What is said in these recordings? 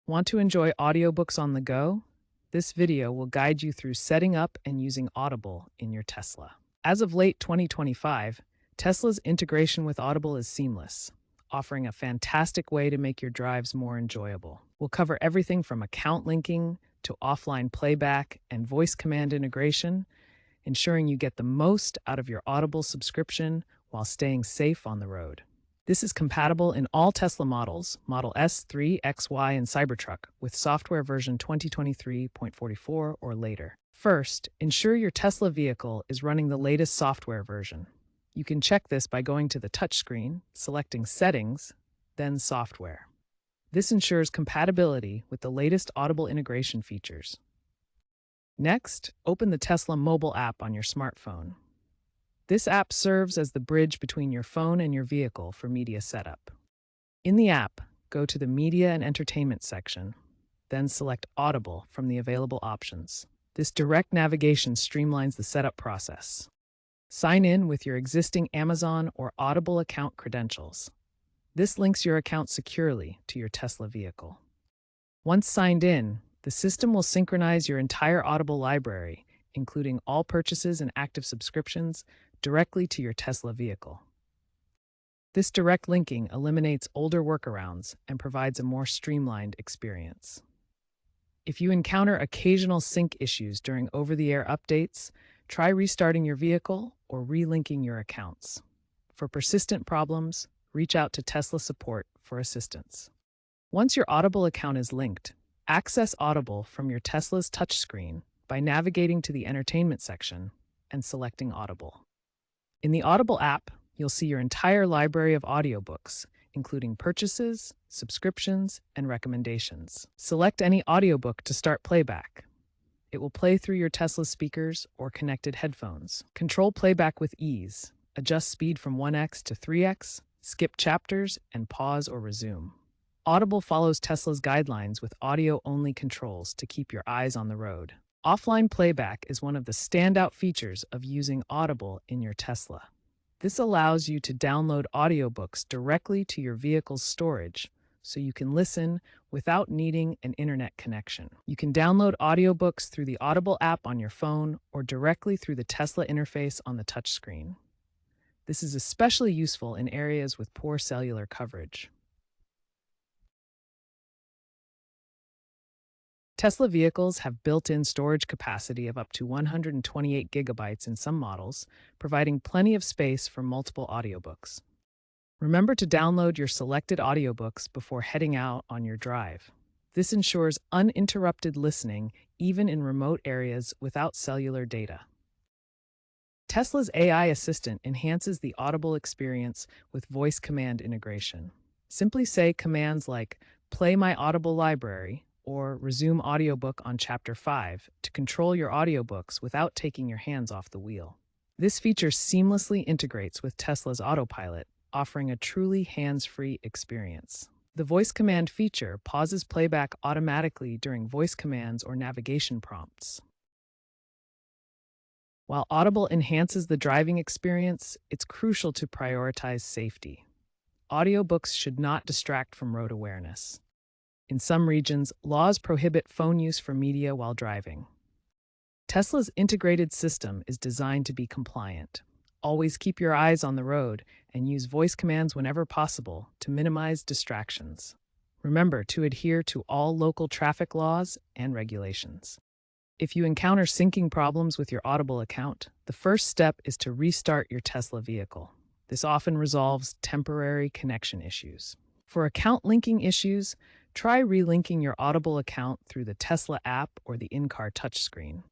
Want to enjoy audiobooks on the go? This video will guide you through setting up and using Audible in your Tesla. As of late 2025, Tesla's integration with Audible is seamless, offering a fantastic way to make your drives more enjoyable. We'll cover everything from account linking to offline playback and voice command integration, ensuring you get the most out of your Audible subscription while staying safe on the road. This is compatible in all Tesla models, Model S, 3, X, Y, and Cybertruck, with software version 2023.44 or later. First, ensure your Tesla vehicle is running the latest software version. You can check this by going to the touchscreen, selecting Settings, then Software. This ensures compatibility with the latest Audible integration features. Next, open the Tesla mobile app on your smartphone. This app serves as the bridge between your phone and your vehicle for media setup. In the app, go to the Media and Entertainment section, then select Audible from the available options. This direct navigation streamlines the setup process. Sign in with your existing Amazon or Audible account credentials. This links your account securely to your Tesla vehicle. Once signed in, the system will synchronize your entire Audible library, including all purchases and active subscriptions, directly to your Tesla vehicle. This direct linking eliminates older workarounds and provides a more streamlined experience. If you encounter occasional sync issues during over-the-air updates, try restarting your vehicle or relinking your accounts. For persistent problems, reach out to Tesla support for assistance. Once your Audible account is linked, access Audible from your Tesla's touchscreen by navigating to the Entertainment section and selecting Audible. In the Audible app, you'll see your entire library of audiobooks, including purchases, subscriptions, and recommendations. Select any audiobook to start playback. It will play through your Tesla speakers or connected headphones. Control playback with ease. Adjust speed from 1x to 3x, skip chapters, and pause or resume. Audible follows Tesla's guidelines with audio-only controls to keep your eyes on the road. Offline playback is one of the standout features of using Audible in your Tesla. This allows you to download audiobooks directly to your vehicle's storage, so you can listen without needing an internet connection. You can download audiobooks through the Audible app on your phone or directly through the Tesla interface on the touchscreen. This is especially useful in areas with poor cellular coverage. Tesla vehicles have built-in storage capacity of up to 128 gigabytes in some models, providing plenty of space for multiple audiobooks. Remember to download your selected audiobooks before heading out on your drive. This ensures uninterrupted listening even in remote areas without cellular data. Tesla's AI assistant enhances the Audible experience with voice command integration. Simply say commands like, "Play my Audible library," or resume audiobook on Chapter 5 to control your audiobooks without taking your hands off the wheel. This feature seamlessly integrates with Tesla's Autopilot, offering a truly hands-free experience. The voice command feature pauses playback automatically during voice commands or navigation prompts. While Audible enhances the driving experience, it's crucial to prioritize safety. Audiobooks should not distract from road awareness. In some regions, laws prohibit phone use for media while driving. Tesla's integrated system is designed to be compliant. Always keep your eyes on the road and use voice commands whenever possible to minimize distractions. Remember to adhere to all local traffic laws and regulations. If you encounter syncing problems with your Audible account, the first step is to restart your Tesla vehicle. This often resolves temporary connection issues. For account linking issues, try relinking your Audible account through the Tesla app or the in-car touchscreen.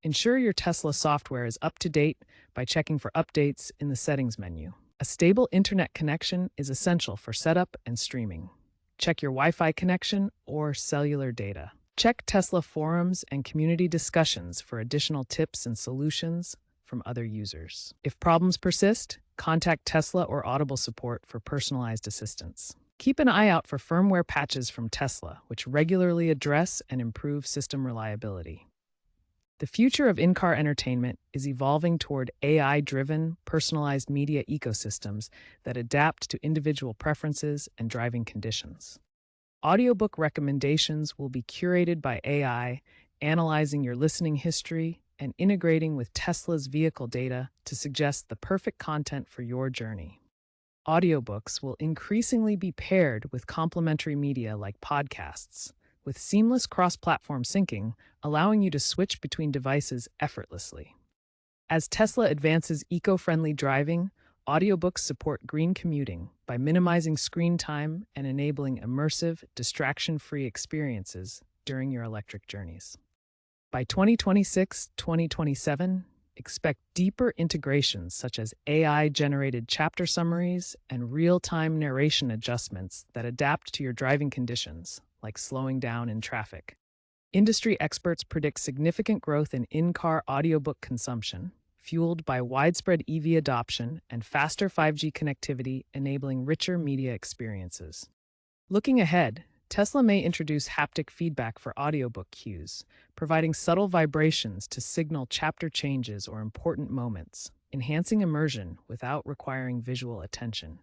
Ensure your Tesla software is up to date by checking for updates in the settings menu. A stable internet connection is essential for setup and streaming. Check your Wi-Fi connection or cellular data. Check Tesla forums and community discussions for additional tips and solutions from other users. If problems persist, contact Tesla or Audible support for personalized assistance. Keep an eye out for firmware patches from Tesla, which regularly address and improve system reliability. The future of in-car entertainment is evolving toward AI-driven, personalized media ecosystems that adapt to individual preferences and driving conditions. Audiobook recommendations will be curated by AI, analyzing your listening history and integrating with Tesla's vehicle data to suggest the perfect content for your journey. Audiobooks will increasingly be paired with complementary media like podcasts, with seamless cross platform syncing, allowing you to switch between devices effortlessly. As Tesla advances eco friendly driving, audiobooks support green commuting by minimizing screen time and enabling immersive, distraction free experiences during your electric journeys. By 2026 2027, expect deeper integrations such as AI generated chapter summaries and real time narration adjustments that adapt to your driving conditions, like slowing down in traffic. Industry experts predict significant growth in car audiobook consumption, fueled by widespread EV adoption and faster 5G connectivity, enabling richer media experiences. Looking ahead, Tesla may introduce haptic feedback for audiobook cues, providing subtle vibrations to signal chapter changes or important moments, enhancing immersion without requiring visual attention.